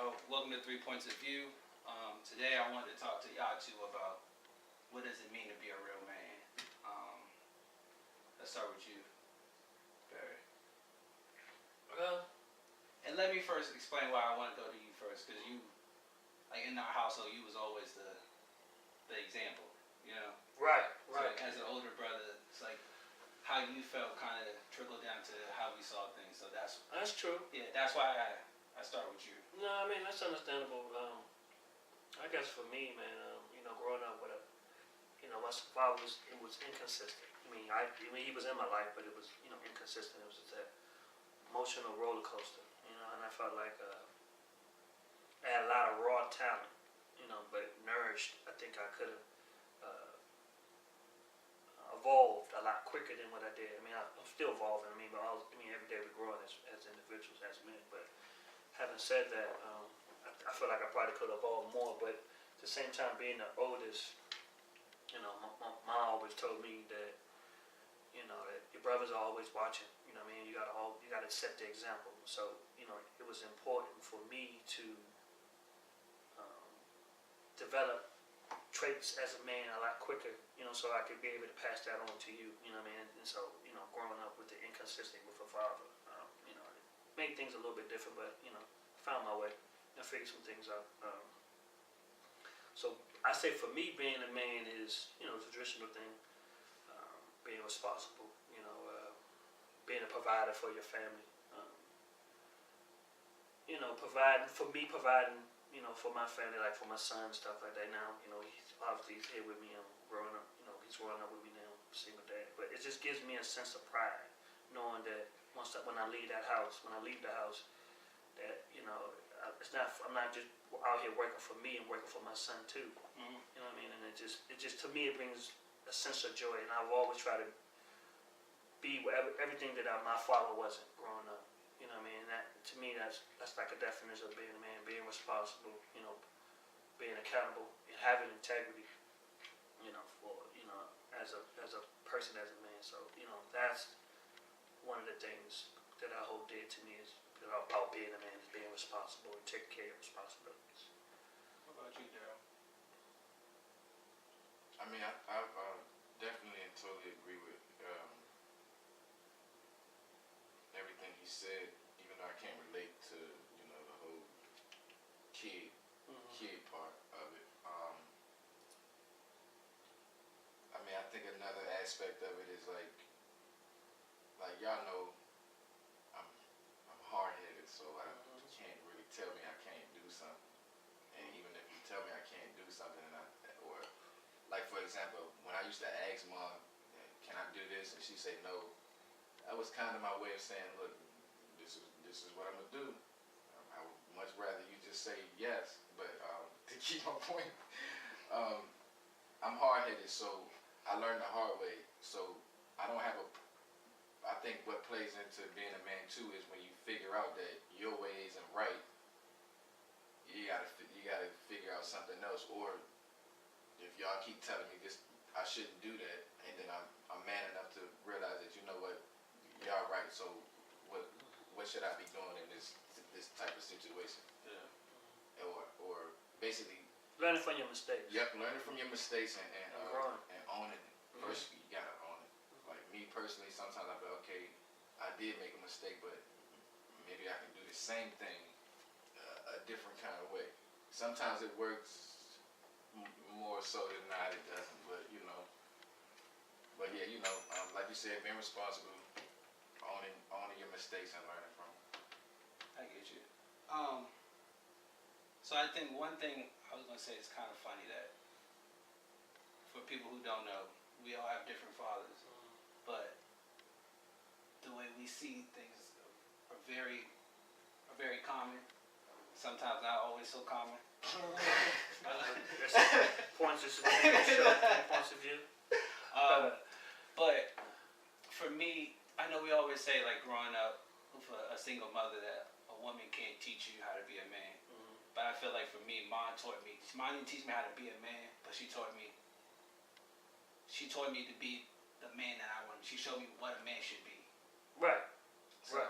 y'all. Welcome to 3 Points of View. Today I wanted to talk to y'all two about what does it mean to be a real man. Let's start with you, Barry. Well, And let me first explain why I want to go to you first, because you, like in our household, you was always the example, you know. right. So like, as an older brother, it's like how you felt kind of trickled down to how we saw things. So That's true. that's why I start with you. No, I mean that's understandable. I guess for me, man, growing up with my father was inconsistent. I mean, he was in my life, but it was inconsistent. It was just that emotional roller coaster, and I felt like I had a lot of raw talent, but nourished. I think I could have evolved a lot quicker than what I did. I mean, I'm still evolving. But every day we're growing as individuals, as men. But having said that, I feel like I probably could have evolved more. But at the same time, being the oldest, my mom always told me that, that your brothers are always watching. You gotta set the example. So, it was important for me to develop traits as a man a lot quicker, so I could be able to pass that on to you, And so, growing up with the inconsistent with a father, it made things a little bit different, but, found my way and figured some things out. So I say for me, being a man is, the traditional thing, being responsible, being a provider for your family, providing, for my family, like for my son, stuff like that. Now, he's here with me. I'm growing up. He's growing up with me now, single dad. But it just gives me a sense of pride, knowing that when I leave the house, that it's not. I'm not just out here working for me. I'm working for my son too. Mm-hmm. You know what I mean? And it just to me, it brings a sense of joy. And I've always tried to be everything that my father wasn't growing up. You know what I mean? And that, to me, that's like a definition of being a man, being responsible, being accountable, and having integrity, as a person, as a man. So, that's one of the things that I hold dear to me is about being a man, is being responsible and taking care of responsibilities. What about you, Daryl? I mean, I definitely and totally agree with everything he said, even though I can't relate to, the whole kid part of it. I think another aspect of it is like y'all know, I'm hard headed, so I can't really tell me I can't do something. And even if you tell me I can't do something, or like for example, when I used to ask mom, can I do this, and she say no, that was kind of my way of saying, look, this is what I'm gonna do. I would much rather you just say yes, but to keep my point, I'm hard headed, so I learned the hard way. So I don't have I think what plays into being a man too is when you figure out that your way isn't right, you gotta figure out something else. Or if y'all keep telling me this, I shouldn't do that, and then I'm man enough to realize that y'all right. So what should I be doing in this type of situation? Yeah. Or basically Learning from your mistakes. Yep, learning from your mistakes and growing. and owning it. First, you gotta own it. Like me personally, sometimes I feel okay, I did make a mistake, but maybe I can do the same thing a different kind of way. Sometimes it works more so than not, it doesn't. But but yeah, like you said, being responsible, owning your mistakes and learning from them. I get you. So I think one thing I was gonna say is kind of funny that for people who don't know, we all have different fathers, but the way we see things are very common. Sometimes not always so common. Points of view. But for me, I know we always say like growing up with a single mother that a woman can't teach you how to be a man. But I feel like for me, mom didn't teach me how to be a man, but she taught me to be the man that I wanted. She showed me what a man should be. Right. So,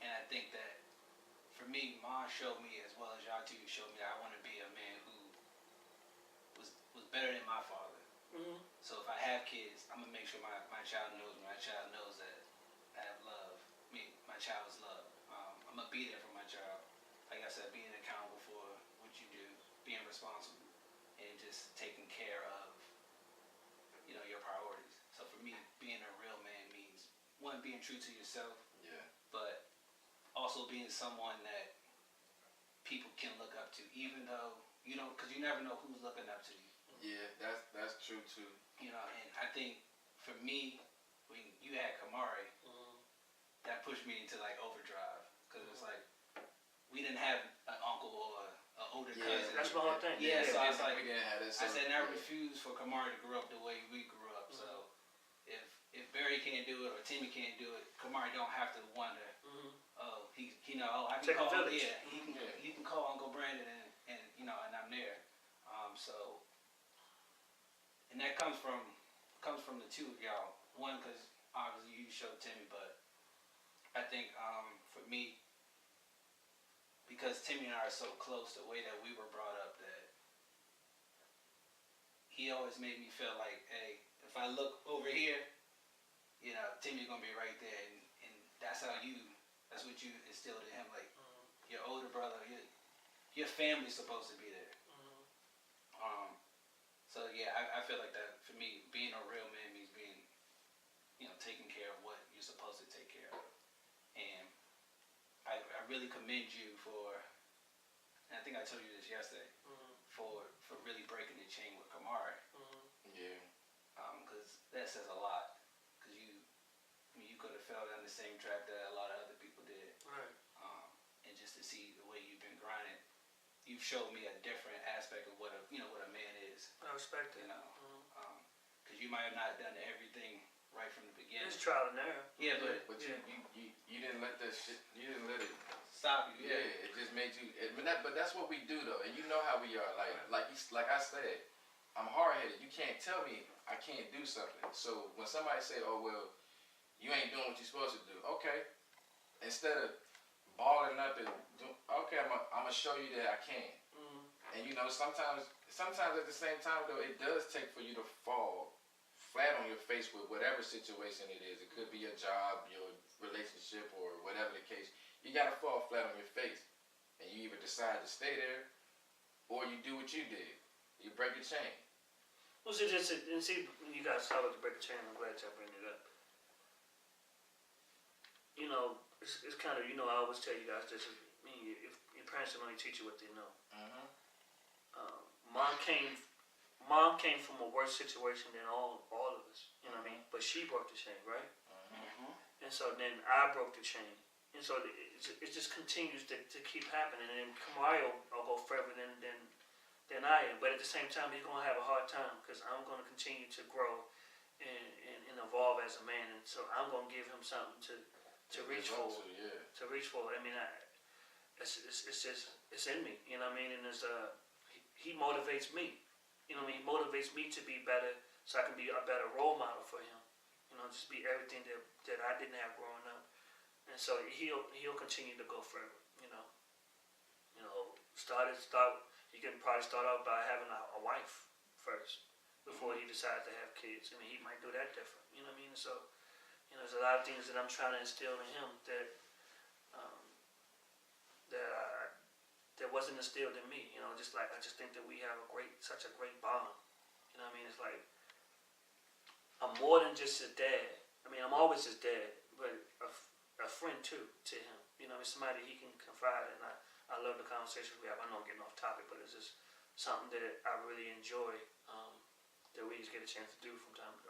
and I think that for me, mom showed me as well as y'all two showed me that I want to be a man who was better than my father. Mm-hmm. So if I have kids, I'm gonna make sure my child knows me. My child knows that I have love. My child is loved. I'm gonna be there for my child. Like I said, being accountable for what you do, being responsible, and just taking care of your priorities. So for me, being a real man means one, being true to yourself, Yeah. but also being someone that people can look up to, even though because you never know who's looking up to you. Yeah, that's true too. And I think for me, when you had Kamari, that pushed me into like overdrive because it's like we didn't have an uncle or an older cousin. That's my whole thing. Yeah, so I was like, we didn't have that. I said, and I refuse for Kamari to grow up the way we grew up. So if Barry can't do it or Timmy can't do it, Kamari don't have to wonder. Oh, I can Take call. a village. Yeah, he can call Uncle Brandon and I'm there. And that comes from the two of y'all. One, because obviously you showed Timmy, but I think for me, because Timmy and I are so close, the way that we were brought up, that he always made me feel like, hey, if I look over here, Timmy's gonna be right there, and that's what you instilled in him, like your older brother, your family's supposed to be there. So yeah, I feel like that for me, being a real man means being, taking care of what you're supposed to take care of, and I really commend you for, and I think I told you this yesterday, for really breaking the chain with Kamari. Yeah. Because that says a lot. Because you could have fell down the same trap that a lot of other people did. Right. And just to see the way you've been grinding, you've showed me a different aspect of what a man is. I respect it. Because you might have not done everything right from the beginning. It's trial and error. Yeah, but you didn't let that shit. You didn't let it stop you. Yeah, it just made you. But that's what we do though, and you know how we are. Like I said, I'm hard headed. You can't tell me I can't do something. So when somebody say, "Oh well, you ain't doing what you're supposed to do," okay. Instead of balling up and okay, I'm gonna show you that I can. And sometimes at the same time though, it does take for you to fall flat on your face with whatever situation it is. It could be your job, your relationship, or whatever the case. You gotta fall flat on your face, and you either decide to stay there, or you do what you did. You break a chain. Well, see, you guys talk about the break the chain. I'm glad y'all bring it up. It's kind of I always tell you guys this. If your parents can only teach you what they know. Mom came from a worse situation than all of us. You know what I mean? But she broke the chain, right? And so then I broke the chain. And so it just continues to keep happening. And then Kamari will go further than I am. But at the same time, he's going to have a hard time because I'm going to continue to grow and evolve as a man. And so I'm going to give him something to reach for. To reach for. I mean, it's in me. You know what I mean? And he motivates me. He motivates me to be better so I can be a better role model for him. Just be everything that I didn't have growing up. And so he'll continue to go further. You can probably start out by having a wife first before he decides to have kids. I mean, he might do that different. You know what I mean? So, there's a lot of things that I'm trying to instill in him that wasn't instilled in me. I just think that we have such a great bond. You know what I mean? It's like I'm more than just his dad. I mean, I'm always his dad, but a friend too to him. Somebody he can confide in. I love the conversations we have. I know I'm getting off topic, but it's just something that I really enjoy that we just get a chance to do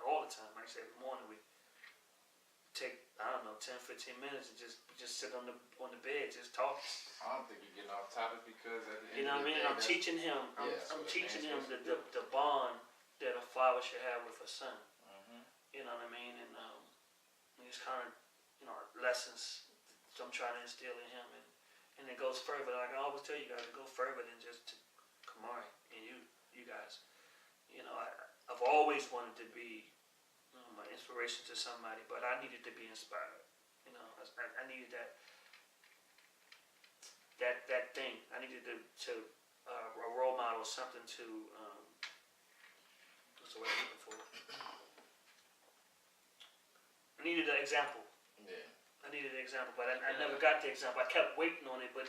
all the time. Like I said, every morning we take 10, 15 minutes and just sit on the bed, just talk. I don't think you're getting off topic because at the end you know what I mean? I'm teaching him. I'm teaching him the bond that a father should have with a son. You know what I mean? And these kind of lessons I'm trying to instill in him, and it goes further. Like I always tell you guys, it goes further than just Kamari and you guys. I've always wanted to be my inspiration to somebody, but I needed to be inspired. I needed that. that thing. I needed to a role model, something to what's the word I'm looking for? I needed an example. Yeah. I needed an example, but I never got the example. I kept waiting on it, but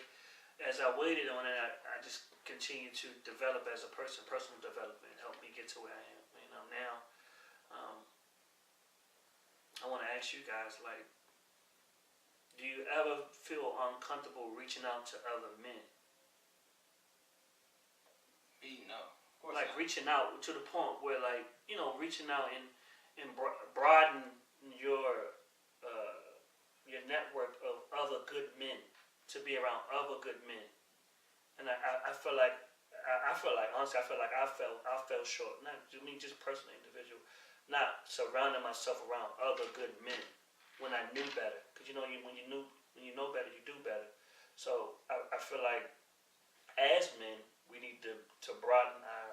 as I waited on it, I just continued to develop as a person. Personal development helped me get to where I am. You know, now I want to ask you guys, like, do you ever feel uncomfortable reaching out to other men? Me, no. Of course Like not. reaching out to the point where, like, you know, reaching out and broaden your network of other good men, to be around other good men. And I feel like honestly, I fell short. Not to me, just personally, individual, not surrounding myself around other good men when I knew better. Because when you know better, you do better. So I feel like as men, we need to broaden our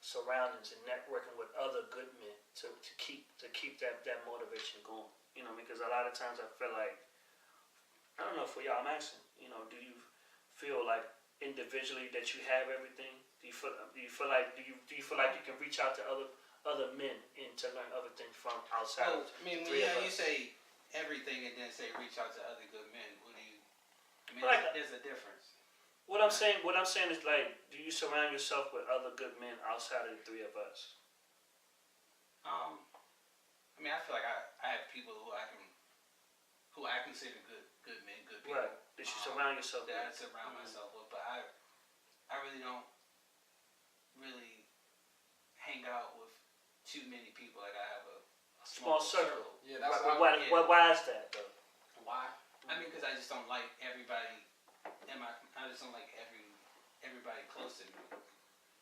surroundings and networking with other good men to keep that motivation going. Because a lot of times I feel like, I don't know, for y'all, I'm asking, do you feel like individually that you have everything? Do you feel like you can reach out to other men and to learn other things from outside? Well, I mean, three of you us? say everything and then say reach out to other good men. What do you? I mean, Like- there's a difference. What I'm saying is, like, do you surround yourself with other good men outside of the three of us? I mean, I feel like I have people who I consider good men, good people. Right. That you surround yourself That I with. surround myself with, but I really don't really hang out with too many people. Like I have a Small circle. Yeah, that's Right, but why is that though? Why? I mean, because I just don't like everybody. I just don't like everybody close to me.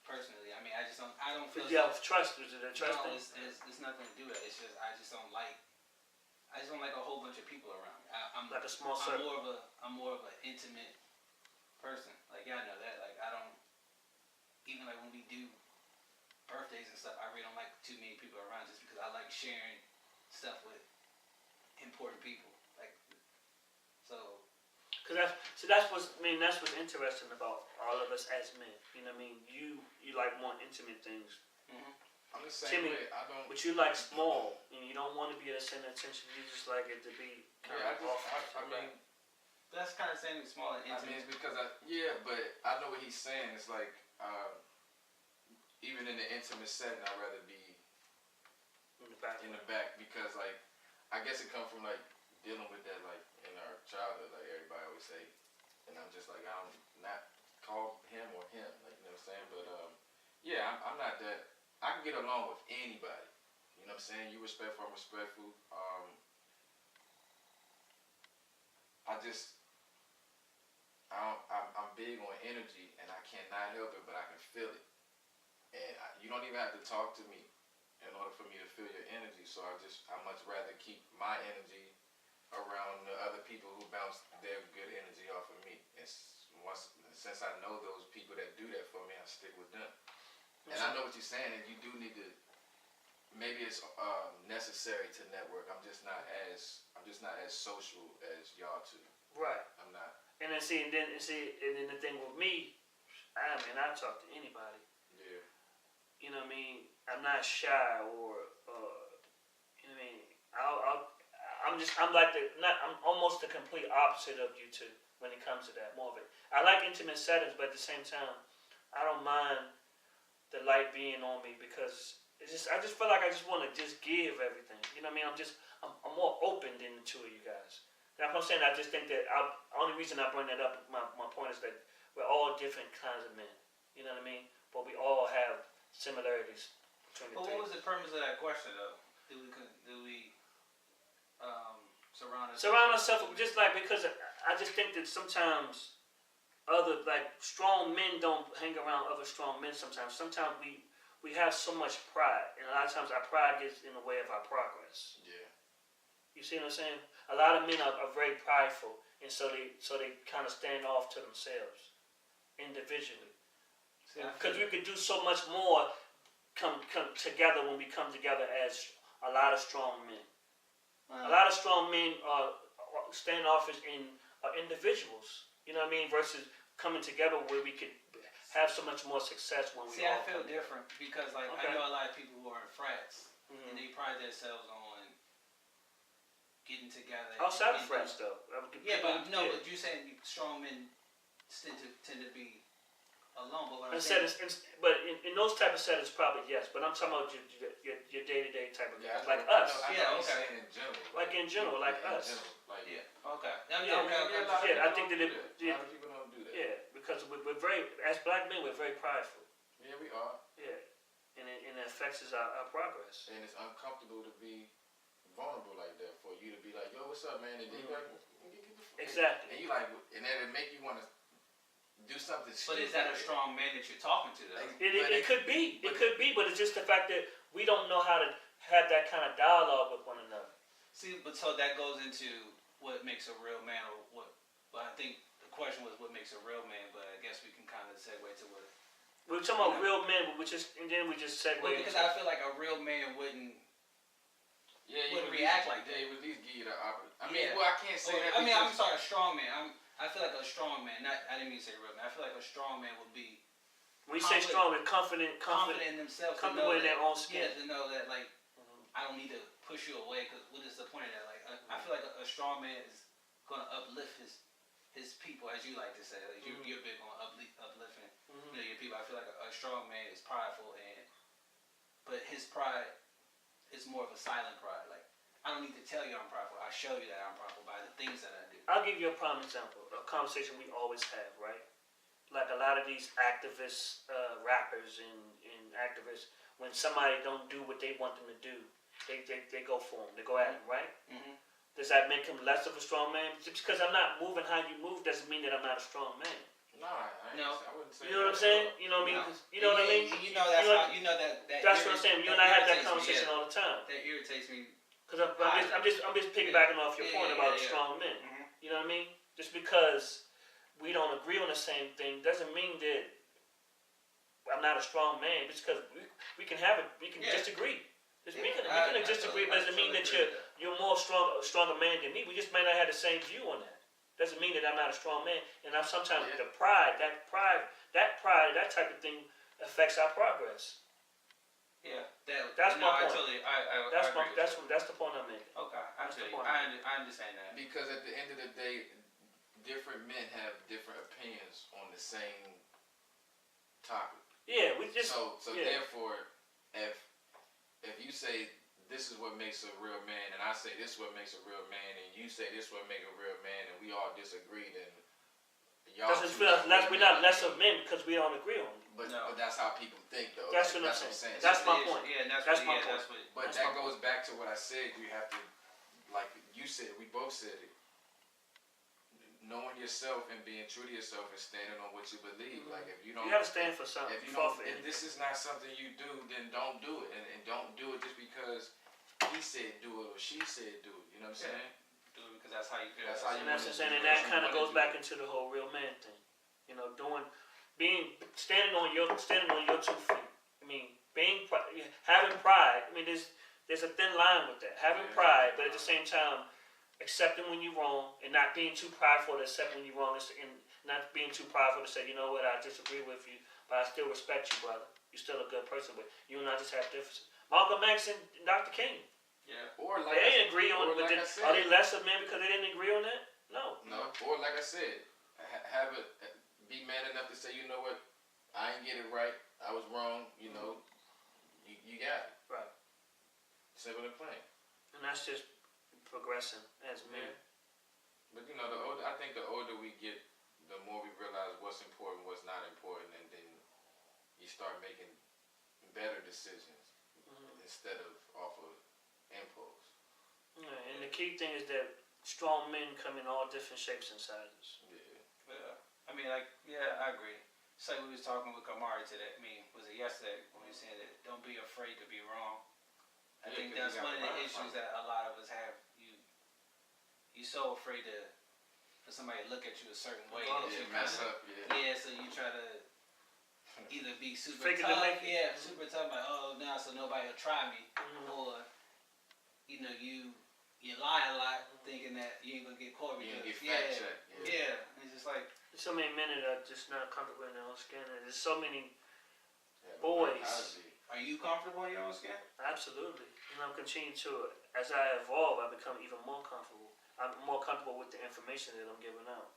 Personally, I mean, I don't feel. Because you have trust. Is it a trust No, thing? it's nothing to do with it. It's just I just don't like a whole bunch of people around me. I'm Like a small I'm circle. more of an intimate person. Like y'all know that. Like I don't even like when we do birthdays and stuff. I really don't like too many people around just because I like sharing stuff with important people. Like so. That's what's interesting about all of us as men. You know what I mean? You like more intimate things, I'm the same Timmy, way. I don't. but you like small, and you don't want to be the center of attention. You just like it to be kind Yeah, of off. I mean, That's kind of saying small and I intimate. mean, it's because but I know what he's saying. It's like, even in the intimate setting, I'd rather be in the back because, like, I guess it comes from like dealing with that, like in our childhood, like everybody always say, and I'm just like, I'm not call him or him, like, you know what I'm saying? But yeah, I'm not that. I can get along with anybody. You know what I'm saying? You respectful, I'm respectful. I'm big on energy, and I cannot help it, but I can feel it. And you don't even have to talk to me in order for me to feel your energy. So I much rather keep my energy around the other people who bounce their good energy off of me. And since I know those people that do that for me, I stick with them. And I know what you're saying, and you do need to. Maybe it's necessary to network. I'm just not as social as y'all two. Right. I'm not. And then the thing with me, I talk to anybody. Yeah. You know what I mean? I'm not shy or you know what I mean? I'm almost the complete opposite of you two when it comes to that. More of it. I like intimate settings, but at the same time, I don't mind the light being on me because I just feel like I just want to just give everything. You know what I mean? I'm more open than the two of you guys. That's what I'm saying. I just think that the only reason I bring that up, my point is that we're all different kinds of men. You know what I mean? But we all have similarities between the But three. what was the purpose of that question, though? Do we surround ourselves? Surround ourselves just like because I just think that sometimes other like strong men don't hang around other strong men. Sometimes we have so much pride, and a lot of times our pride gets in the way of our progress. Yeah. You see what I'm saying? A lot of men are very prideful, and so they kind of stand off to themselves individually. Because we could do so much more come together when we come together as a lot of strong men. A lot of strong men are standoffish and are individuals. You know what I mean? Versus coming together where we could have so much more success when we See, I all feel come different because, like, Okay. I know a lot of people who are in frats, together. and they pride themselves on getting together. Outside of and- friends, though. Yeah, but no, yeah. but you saying strong men tend to be alone. But what I'm In saying, settings, but in those type of settings, probably yes. But I'm talking about your day-to-day type of Yeah, guys, I like know, us. I know Yeah, he's okay. saying in general. Like in general, like in us. general, like, yeah, okay, Yeah, okay, a lot of yeah, I people think don't that do it- A lot of people don't do that. Yeah, because we're very, as black men, we're very prideful. Yeah, we are. Yeah, and it affects our progress. And it's uncomfortable to be vulnerable like that, for you to be like, yo, what's up, man? And then you like, get the fuck. Exactly. And you like, and then it make you want to do something But stupid. is that a strong man that you're talking to, though? Like, It could be, but- but it's just the fact that we don't know how to have that kind of dialogue with one another. See, but so that goes into what makes a real man, or what? Well, I think the question was what makes a real man, but I guess we can kind of segue to what. We were talking about real men, but and then we just segue Well, because into- I feel like a real man wouldn't. Yeah, you wouldn't would react at like least, that. Yeah, you would at least give you the opportunity. I mean, Yeah. well, I can't say that. I mean, I'm because- sorry, a strong man. I feel like a strong man. I didn't mean to say real man. I feel like a strong man would be we say strong, we're confident, confident in themselves, to comfortable know in their that, own skin. yeah, to know that like I don't need to push you away. Because what is the point of that? Like I feel like a strong man is going to uplift his people, as you like to say. Like you're big on uplifting you know, your people. I feel like a strong man is prideful, but his pride is more of a silent pride. Like I don't need to tell you I'm prideful. I show you that I'm prideful by the things that I do. I'll give you a prime example, a conversation we always have, right? Like a lot of these activists, rappers and activists, when somebody don't do what they want them to do, they go for them, they go at them, right? Mm-hmm. Does that make him less of a strong man? Just because I'm not moving how you move doesn't mean that I'm not a strong man. No, I wouldn't say You know what I'm that. saying? You know what I mean? No. You know what I mean? You know that's You know- how you know that. That's what I'm saying. You and I have that irritates me, conversation yeah. all the time. That irritates me. Because I'm just piggybacking off your Yeah, point yeah, about yeah. strong men. Mm-hmm. You know what I mean? Just because we don't agree on the same thing doesn't mean that I'm not a strong man. Just because we can Yeah. disagree. We Yeah, can I disagree, but doesn't mean that totally agree with you're more stronger man than me. We just may not have the same view on that. Doesn't mean that I'm not a strong man. And I'm sometimes Yeah. the pride, that type of thing affects our progress. Yeah, That's no, my point. I agree with you. That's the point I'm making. Okay, I That's the feel you. point. I understand that. Because at the end of the day, different men have different opinions on the same topic. Yeah, we just So yeah. therefore, if you say this is what makes a real man, and I say this is what makes a real man, and you say this is what makes a real man, and we all disagree, then y'all doesn't two feel not less. real We're not men. lesser men because we don't agree on it. But, No. but that's how people think, though. That's Like, what I'm saying. saying. That's So- my point. Yeah, and That's that's my what, point. that's what. But That's that my goes back to what I said. You have to, like you said, we both said it. Knowing yourself and being true to yourself and standing on what you believe. Like if you don't, You gotta stand for something. if you fall don't, for if anything. this is not something you do, then don't do it, and don't do it just because he said do it or she said do it. You know what I'm Yeah. saying? Do it because that's how you feel. That's how you And that's wanna what I'm saying, do and it. that You kind of wanna goes do back it. into the whole real man thing. You know, standing on your 2 feet. I mean, having pride. I mean, there's a thin line with that. Having Yeah. pride, but at the same time, accepting when you're wrong and not being too prideful to accept when you're wrong, and not being too prideful to say, you know what, I disagree with you, but I still respect you, brother. You're still a good person, but you and I just have differences. Malcolm X and Dr. King, Yeah. Or like they didn't agree on or it. But like I said, are they lesser men because they didn't agree on that? No. No, or like I said, have it. Be man enough to say, you know what, I ain't get it right. I was wrong. You know, you got it. Right. Simple and plain. And that's just progressing as men. Yeah. But you know, I think the older we get, the more we realize what's important, what's not important, and then you start making better decisions instead of off of impulse. Yeah, and the key thing is that strong men come in all different shapes and sizes. Yeah. Yeah. I mean, like, yeah, I agree. It's like we was talking with Kamari today. I mean, was it yesterday when we said that don't be afraid to be wrong. I Yeah, think 'cause that's you one of gotta the learn issues from it. that a lot of us have. You so afraid for somebody to look at you a certain way that Yeah, you mess kinda, up. Yeah. yeah, so you try to either be super Fake it to tough, make it. yeah, super tough, like, oh, now so nobody will try me, Mhm. or you know, you you lie a lot, thinking that you ain't gonna get caught. You Because, get fact checked. yeah, it's just like, There's so many men that are just not comfortable in their own skin. And there's so many, Yeah, Boys. how to be. are you comfortable in your own skin? absolutely. And I'm continuing to, as I evolve, I become even more comfortable. I'm more comfortable with the information that I'm giving out.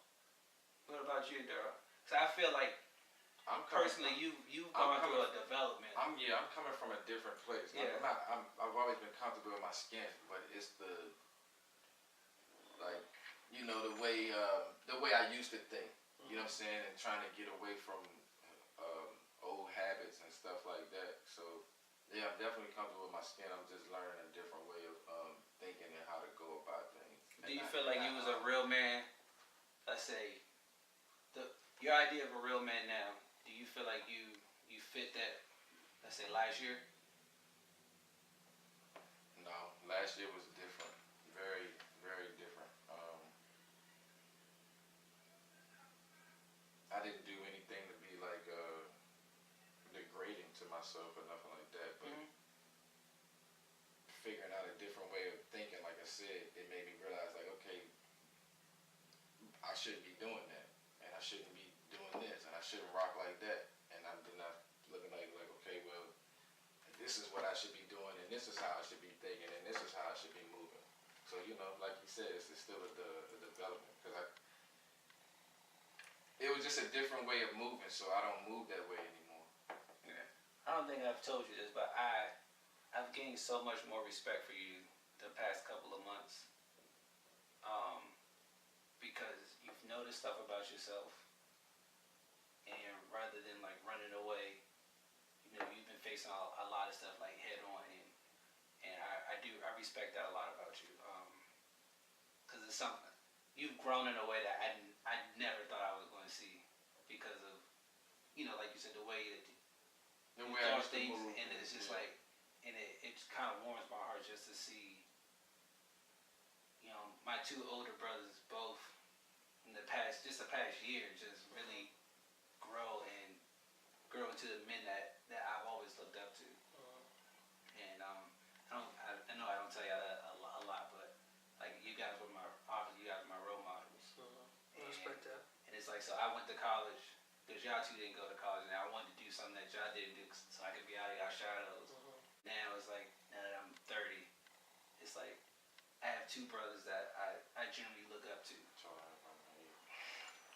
What about you, Daryl? So I feel like I'm coming, personally, you've I'm gone through a coming- development. I'm coming from a different place. Yeah. I've always been comfortable in my skin, but it's the like the way I used to think. You know what I'm saying, and trying to get away from old habits and stuff like that. So yeah, I'm definitely comfortable with my skin. I'm just learning a different way of thinking and how to go about things. Do you feel like you was a real man? Let's say, your idea of a real man now. Do you feel like you fit that? Let's say last year. No, last year was different. Very, very different. I didn't do anything to be like degrading to myself or nothing like that, but figuring out a different way of thinking, like I said, it made me realize like, okay, I shouldn't be doing that, and I shouldn't be doing this, and I shouldn't rock like that, and I'm not looking like okay, well, this is what I should be doing, and this is how I should be thinking, and this is how I should be moving. So like you said, it's still a development because it was just a different way of moving, so I don't move that way anymore. Yeah. I don't think I've told you this, but I've gained so much more respect for you the past couple of months. Because you've noticed stuff about yourself, and rather than like running away, you've been facing a lot of stuff like head on, and I respect that a lot about you. Because it's something you've grown in a way that I never thought I was going to see, because of like you said, the way that The you way I thought used to things, move, and it's just yeah. like, and it kind of warms my heart just to see, my two older brothers both in the past year just really grow into the men that I've always looked up to. And I know I don't tell you that a lot, but like you guys were obviously you guys were my role models. I respect that. And it's like, so I went to college because y'all two didn't go to college, and I wanted to do something that y'all didn't do so I could be out of y'all shadows. Now it's like, now that I'm 30, it's like I have two brothers that I generally look up to.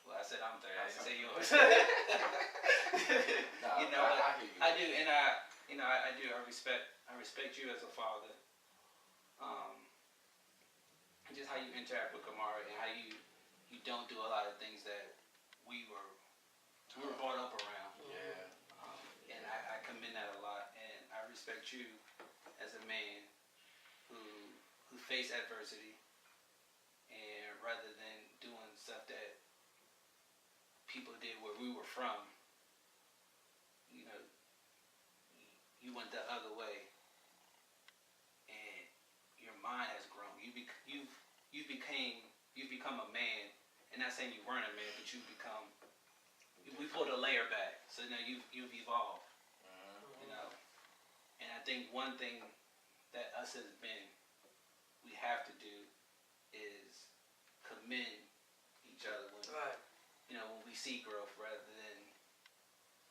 Well, I said I'm 30. I didn't say yours. Nah, I hear you. I do, and I do. I respect you as a father. And just how you interact with Kamara, and how you don't do a lot of things that we were brought up around. Yeah. And I commend that a lot, and I respect you as a man who faced adversity, and rather than doing stuff that people did where we were from, you went the other way, and your mind has grown. You've become a man, and not saying you weren't a man, but we pulled a layer back, so now you've evolved. And I think one thing that us as men we have to do is commend each other when Right. when we see growth, rather than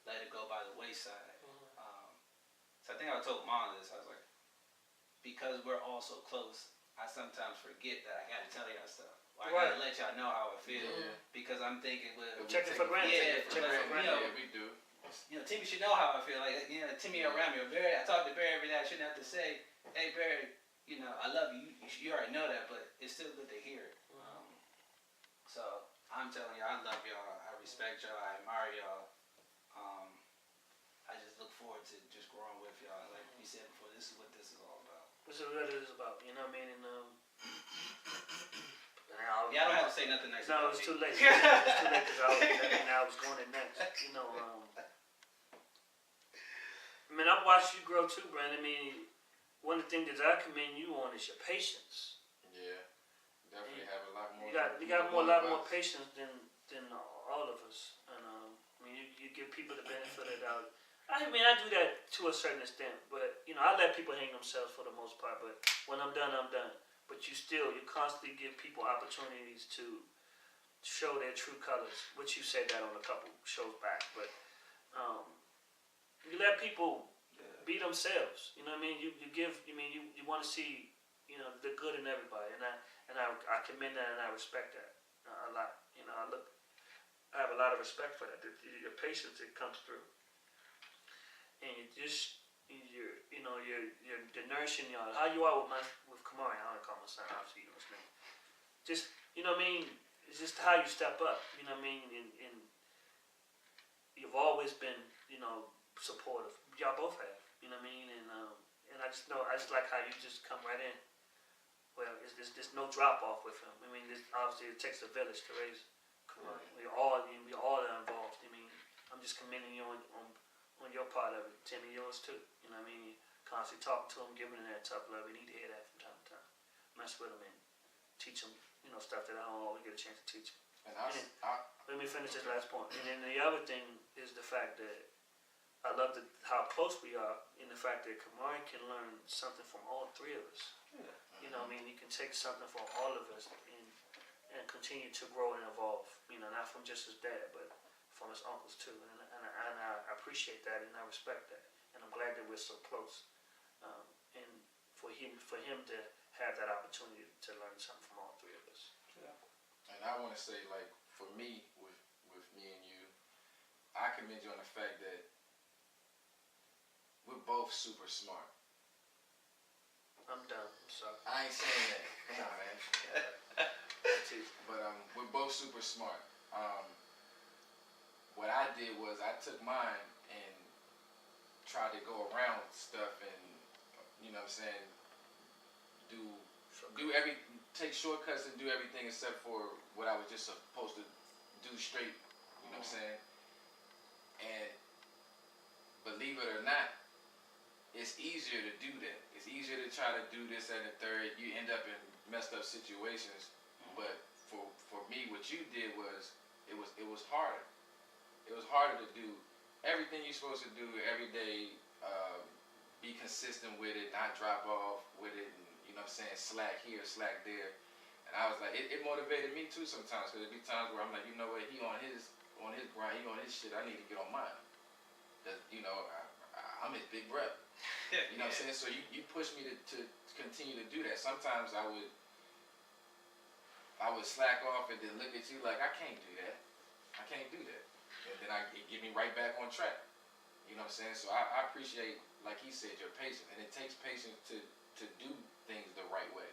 let it go by the wayside. So I think I told Mom this. I was like, because we're all so close, I sometimes forget that I gotta tell y'all stuff. Or I gotta let y'all know how I feel, because I'm thinking, well, Check it for granted. Yeah, Check it for granted. Yeah, we do. Timmy should know how I feel. Like, Timmy around me, or Barry. I talk to Barry every day. I shouldn't have to say, hey, Barry, I love you. You already know that, but it's still good to hear it. So I'm telling you, I love y'all. I respect y'all. I admire y'all. I just look forward to just growing with y'all. Like we said before, this is what this is all about. This is what it is about, you know what I mean? And Yeah, I don't have to say nothing next. no, it's too late. It's too late because I was going in next. I mean, I've watched you grow too, Brandon. I mean, one of the things that I commend you on is your patience. Yeah, definitely have a lot more. You got a lot more patience than all of us, and I mean, you give people the benefit of the doubt. I mean, I do that to a certain extent, but I let people hang themselves for the most part. But when I'm done, I'm done. but you constantly give people opportunities to show their true colors, which you said that on a couple shows back, but you let people be themselves. You know what I mean? You want to see, the good in everybody, and I commend that and I respect that a lot. I have a lot of respect for that. Your patience, it comes through, and you're nourishing y'all. How you are with Kamari? I don't call my son, obviously, his name. Just, it's just how you step up. You know what I mean? And you've always been, supportive. Y'all both have. You know what I mean? And I just like how you just come right in. Well, there's no drop off with him. I mean, obviously it takes a village to raise Kamari. We all are involved. I mean, I'm just commending you on your part of it. Timmy, yours too. You know what I mean? Constantly talking to him, giving him that tough love. We need to hear that from time to time. Mess with him and teach him, stuff that I don't always get a chance to teach him. Let me finish this last point. And then the other thing is the fact that I love how close we are in the fact that Kamari can learn something from all three of us. Yeah. You know what I mean? He can take something from all of us and continue to grow and evolve. Not from just his dad, but from his uncles too. And I appreciate that and I respect that. And I'm glad that we're so close. And for him to have that opportunity to learn something from all three of us. Yeah. And I want to say, like, for me, with me and you, I commend you on the fact that we're both super smart. I'm done. I'm sorry. I ain't saying that. Come on, man. But we're both super smart. What I did was I took mine and tried to go around stuff and, take shortcuts and do everything except for what I was just supposed to do straight. You know what I'm saying? And believe it or not, it's easier to do that. It's easier to try to do this and the third. You end up in messed up situations. But for me, what you did was it was harder. It was harder to do everything you're supposed to do every day. Be consistent with it, not drop off with it. And, slack here, slack there. And I was like, it motivated me too sometimes, because there'd be times where I'm like, you know what, he on his grind, he on his shit, I need to get on mine. Because, I'm his big brother. You know what I'm saying? So you push me to continue to do that. Sometimes I would slack off and then look at you like, I can't do that. I can't do that. And then it get me right back on track. You know what I'm saying? So I appreciate, like he said, your patience. And it takes patience to do things the right way,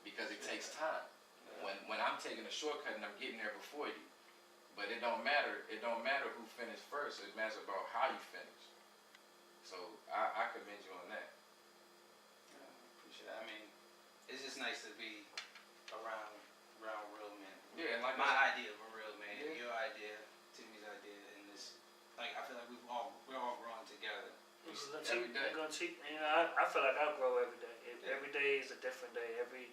because it takes time. When I'm taking a shortcut and I'm getting there before you, but it don't matter who finished first. It matters about how you finish. So I commend you on that. Yeah, appreciate that. I mean, it's just nice to be around real men. Yeah, and like my idea of a real man, your idea, Timmy's idea, and this, like, I feel like we're all growing together. Every day. I feel like I grow every day. Every day is a different day. Every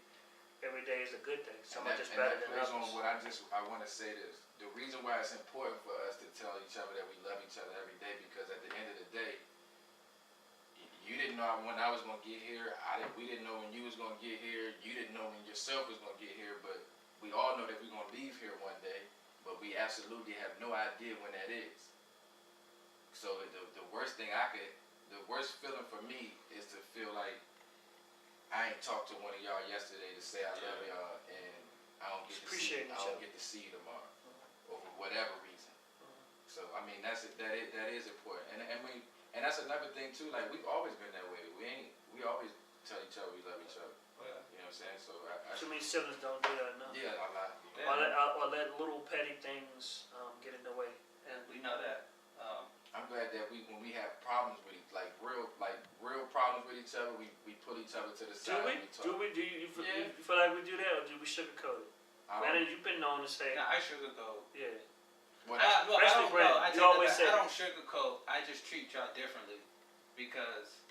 day is a good day. Some are just better than others. On what I want to say this. The reason why it's important for us to tell each other that we love each other every day, because at the end of the day, you didn't know when I was going to get here. We didn't know when you was going to get here. You didn't know when yourself was going to get here. But we all know that we're going to leave here one day. But we absolutely have no idea when that is. So the worst feeling for me is to feel like I ain't talked to one of y'all yesterday to say I love y'all, and I don't get to see you tomorrow, or for whatever reason. So I mean that is important, and that's another thing too. Like, we've always been that way. We always tell each other we love each other. Yeah. You know what I'm saying? So Too many siblings don't do that enough. Yeah, a lot. Yeah. Or let little petty things get in the way. And we know that. I'm glad that when we have problems with real problems with each other, we pull each other to the side. Do we? Do you feel like we do that, or do we sugarcoat it? Granted, you've been known to say. Now, I sugarcoat. Yeah. I don't say. sugarcoat. I just treat y'all differently, because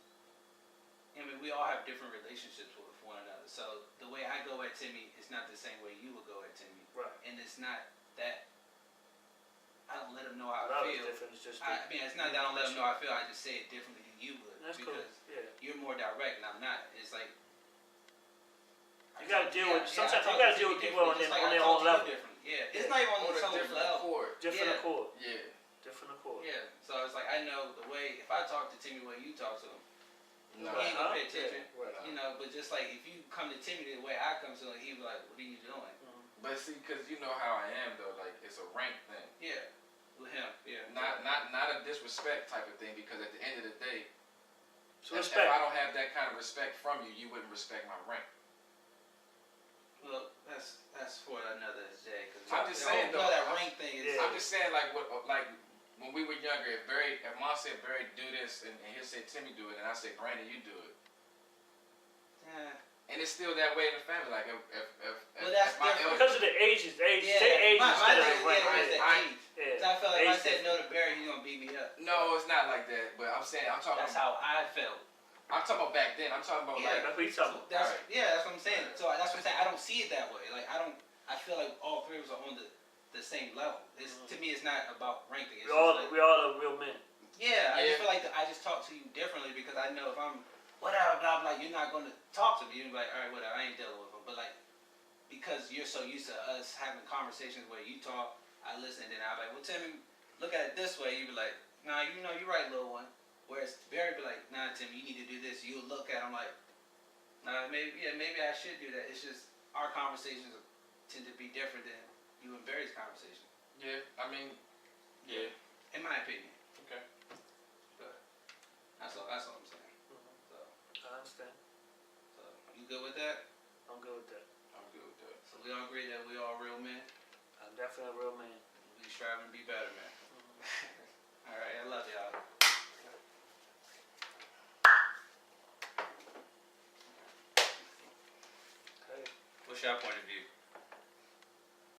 we all have different relationships with one another. So the way I go at Timmy is not the same way you would go at Timmy. Right. And it's not that I don't let him know how I feel. It's just it's not that I don't let him know how I feel. I just say it differently than you would. That's because cool. Yeah. you're more direct and I'm not. It's like, You gotta deal with, I sometimes talk you gotta to deal Timmy with people on different, their, just on like I their talk own to you level. different. Yeah, Yeah. it's not even on On the a same different level. accord. Different Yeah. accord. Yeah. Different accord. Yeah, so it's like I know the way. If I talk to Timmy the way you talk to him, No. he ain't Huh? gonna pay attention. Yeah, right. You know, but just like if you come to Timmy the way I come to him, he be like, "What are you doing?" But see, cause you know how I am though, like it's a rank thing. Yeah, with him. Yeah. Not a disrespect type of thing, because at the end of the day, So if respect. I don't have that kind of respect from you, you wouldn't respect my rank. Well, that's for another day. Cause I'm just saying, you know, though, that rank thing is. Yeah. I'm just saying, like when we were younger, if Mom said Barry do this, and he'll say Timmy do it, and I say Brandon you do it, and it's still that way in the family. Like Well, that's if my different. Because of the ages, Yeah, say age my instead of thing the rank. is the I- age. Yeah. 'Cause I felt like if I Age said difference. no to Barry, he's gonna beat me up. No, it's not like that. But I'm saying I'm talking That's how I felt. I'm talking about back then. I'm talking about Yeah. That's what he's talking about. That's Alright. yeah, that's what I'm saying. So that's what I'm saying. I don't see it that way. Like I feel like all three of us are on the same level. It's to me, it's not about ranking. It's We just all like, are real men. yeah, I Yeah. just feel like I just talk to you differently because I know if I'm whatever, blah blah, you're not gonna talk to me. You're like, all right, whatever, I ain't dealing with them. But like because you're so used to us having conversations where you talk, I listen, and then I'm like, well, Timmy, look at it this way. You be like, nah, you know, you're right, little one. Whereas Barry be like, nah, Timmy, you need to do this. You look at him like, nah, maybe I should do that. It's just our conversations tend to be different than you and Barry's conversation, yeah. I mean, yeah. in my opinion. Okay. But that's all I'm saying. So, I understand. so you good with that? I'm good with that. I'm good with that. So we all agree that we all real men. I'm definitely a real man. We striving to be better, man. All right, I love y'all. Okay. What's your point of view?